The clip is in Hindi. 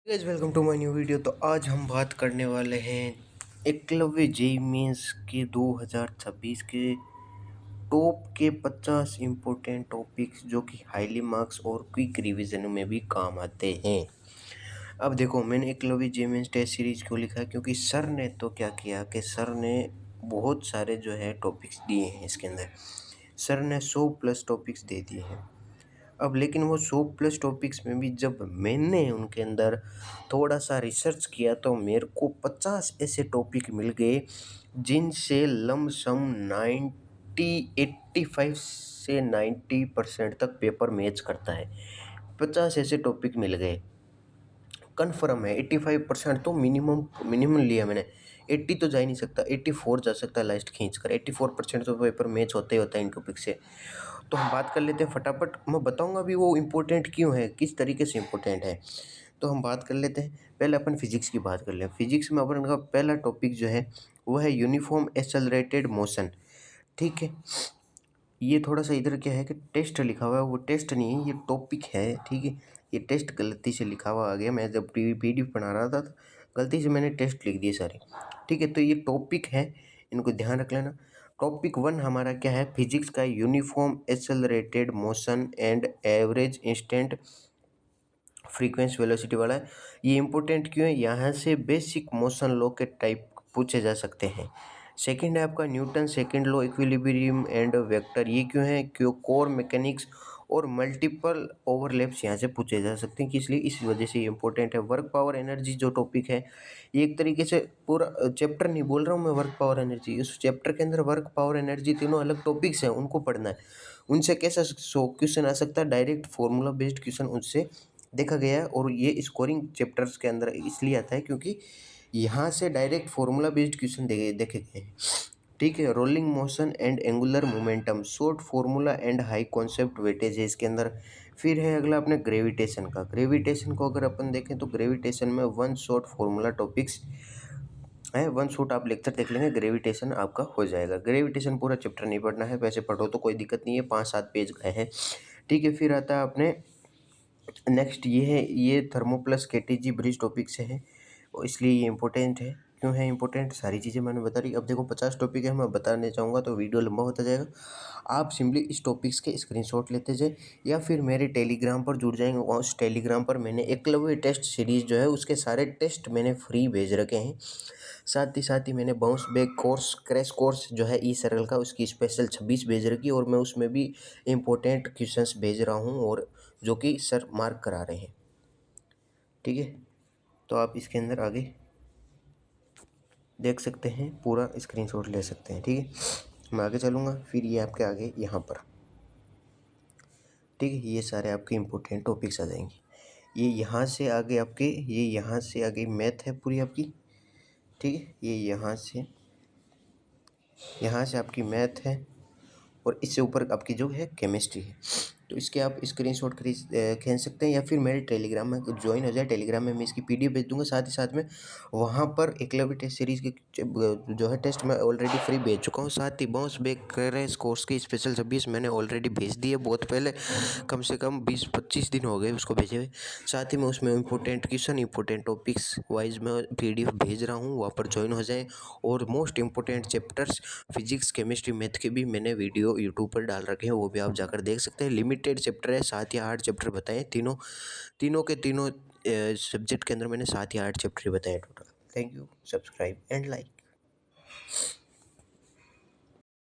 Guys welcome to my new video. तो आज हम बात करने वाले हैं एकलव्य जेईई मेंस के 2026 के टॉप के 50 इम्पोर्टेंट टॉपिक्स जो कि हाईली मार्क्स और क्विक रिवीजन में भी काम आते हैं। अब देखो, मैंने Eklavya JEE mains test series क्यों लिखा है, क्योंकि सर ने तो क्या किया कि सर ने बहुत सारे जो है टॉपिक्स दिए हैं। इसके अंदर सर ने 100 प्लस टॉपिक्स दे दिए हैं। अब लेकिन वो 100 प्लस टॉपिक्स में भी जब मैंने उनके अंदर थोड़ा सा रिसर्च किया तो मेरे को 50 ऐसे टॉपिक मिल गए जिनसे लमसम 85 से 90% तक पेपर मैच करता है। 50 ऐसे टॉपिक मिल गए, कन्फर्म है। 85% तो मिनिमम लिया मैंने। 80 तो जा ही नहीं सकता, 84 जा सकता है लास्ट खींच कर। 84% तो पेपर मैच होता ही होता है इन टॉपिक से। तो हम बात कर लेते हैं फटाफट। मैं बताऊंगा भी वो इम्पोर्टेंट क्यों है, किस तरीके से इम्पोर्टेंट है। तो हम बात कर लेते हैं। पहले अपन फिजिक्स की बात कर लें। फिजिक्स में अपन का पहला टॉपिक जो है वो है यूनिफॉर्म एक्सेलरेटेड मोशन। ठीक है, ये थोड़ा सा इधर क्या है कि टेस्ट लिखा हुआ है, वो टेस्ट नहीं है, ये टॉपिक है। ठीक है, ये टेस्ट गलती से लिखा हुआ आ गया। मैं जब पीडीएफ बना रहा था तो गलती से मैंने टेस्ट लिख दिए सारे। ठीक है, तो ये टॉपिक है, इनको ध्यान रख लेना। टॉपिक 1 हमारा क्या है, फिजिक्स का uniform accelerated motion and average instant frequency velocity वाला है। ये इंपॉर्टेंट क्यों है, यहाँ से बेसिक मोशन लॉ के टाइप पूछे जा सकते हैं। सेकंड है आपका Newton second law equilibrium and vector. ये क्यों है, क्यों कोर मैकेनिक्स और मल्टीपल ओवरलैप्स यहाँ से पूछे जा सकते हैं, कि इसलिए इस वजह से ये इंपॉर्टेंट है। वर्क पावर एनर्जी जो टॉपिक है, ये एक तरीके से पूरा चैप्टर नहीं बोल रहा हूँ मैं, वर्क पावर एनर्जी, इस चैप्टर के अंदर वर्क पावर एनर्जी तीनों अलग टॉपिक्स हैं, उनको पढ़ना है। उनसे कैसा क्वेश्चन आ सकता है, डायरेक्ट फॉर्मूला बेस्ड क्वेश्चन उनसे देखा गया है। और ये स्कोरिंग चैप्टर्स के अंदर इसलिए आता है क्योंकि यहाँ से डायरेक्ट फॉर्मूला बेस्ड क्वेश्चन देखे गए हैं। ठीक है, rolling motion and angular momentum, short formula and high concept weightage है इसके अंदर। फिर है अगला अपने ग्रेविटेशन का। ग्रेविटेशन को अगर अपन देखें तो ग्रेविटेशन में 1 शॉर्ट फार्मूला टॉपिक्स है। 1 शॉट आप लेक्चर देख लेंगे, ग्रेविटेशन आपका हो जाएगा। ग्रेविटेशन पूरा चैप्टर नहीं पढ़ना है, वैसे पढ़ो तो कोई दिक्कत नहीं है, 5-7 पेज गए हैं। ठीक है, फिर आता है अपने नेक्स्ट, ये है, ये थर्मोप्लस केटीजी ब्रिज टॉपिक से है, और इसलिए ये इंपॉर्टेंट है। क्यों है इंपॉर्टेंट, सारी चीज़ें मैंने बता दी। अब देखो 50 टॉपिक है, मैं बताने चाहूँगा तो वीडियो लंबा होता जाएगा। आप सिंपली इस टॉपिक्स के स्क्रीनशॉट लेते जाए या फिर मेरे टेलीग्राम पर जुड़ जाएंगे। उस टेलीग्राम पर मैंने एकलव्य टेस्ट सीरीज़ जो है उसके सारे टेस्ट मैंने फ्री भेज रखे हैं। साथ ही मैंने bounce back course, crash course जो है ई सरल का, उसकी स्पेशल 26 भेज रखी है, और मैं उसमें भी इम्पोर्टेंट क्वेश्चंस भेज रहा हूँ, और जो कि सर मार्क करा रहे हैं। ठीक है, तो आप इसके अंदर आगे देख सकते हैं, पूरा स्क्रीनशॉट ले सकते हैं। ठीक है, मैं आगे चलूँगा, फिर ये आपके आगे यहाँ पर। ठीक है, ये सारे आपके इम्पोर्टेंट टॉपिक्स आ जाएंगे। ये यहाँ से आगे आपके, ये यहाँ से आगे मैथ है पूरी आपकी। ठीक है, ये यहाँ से आपकी मैथ है, और इससे ऊपर आपकी जो है केमिस्ट्री है। तो इसके आप स्क्रीनशॉट खींच सकते हैं, या फिर मेरे टेलीग्राम में ज्वाइन हो जाए। टेलीग्राम में मैं इसकी पीडीएफ भेज दूंगा। साथ ही साथ में वहाँ पर एकलव्य टेस्ट सीरीज़ के जो है टेस्ट मैं ऑलरेडी फ्री भेज चुका हूँ। साथ ही बाउंस बैक करें कोर्स की स्पेशल 26 मैंने ऑलरेडी भेज दी है, बहुत पहले, कम से कम 20-25 दिन हो गए उसको भेजे हुए। साथ ही मैं उसमें important question, important topics wise मैं पीडीएफ भेज रहा हूँ, वहाँ पर ज्वाइन हो जाए। और most important chapters physics, chemistry, math के भी मैंने वीडियो यूट्यूब पर डाल रखे हैं, वो भी आप जाकर देख सकते हैं। लिमिटेड चैप्टर है, 7 या 8 चैप्टर बताए, तीनों के तीनों सब्जेक्ट के अंदर मैंने 7 या 8 चैप्टर बताए total. Thank you, subscribe and like.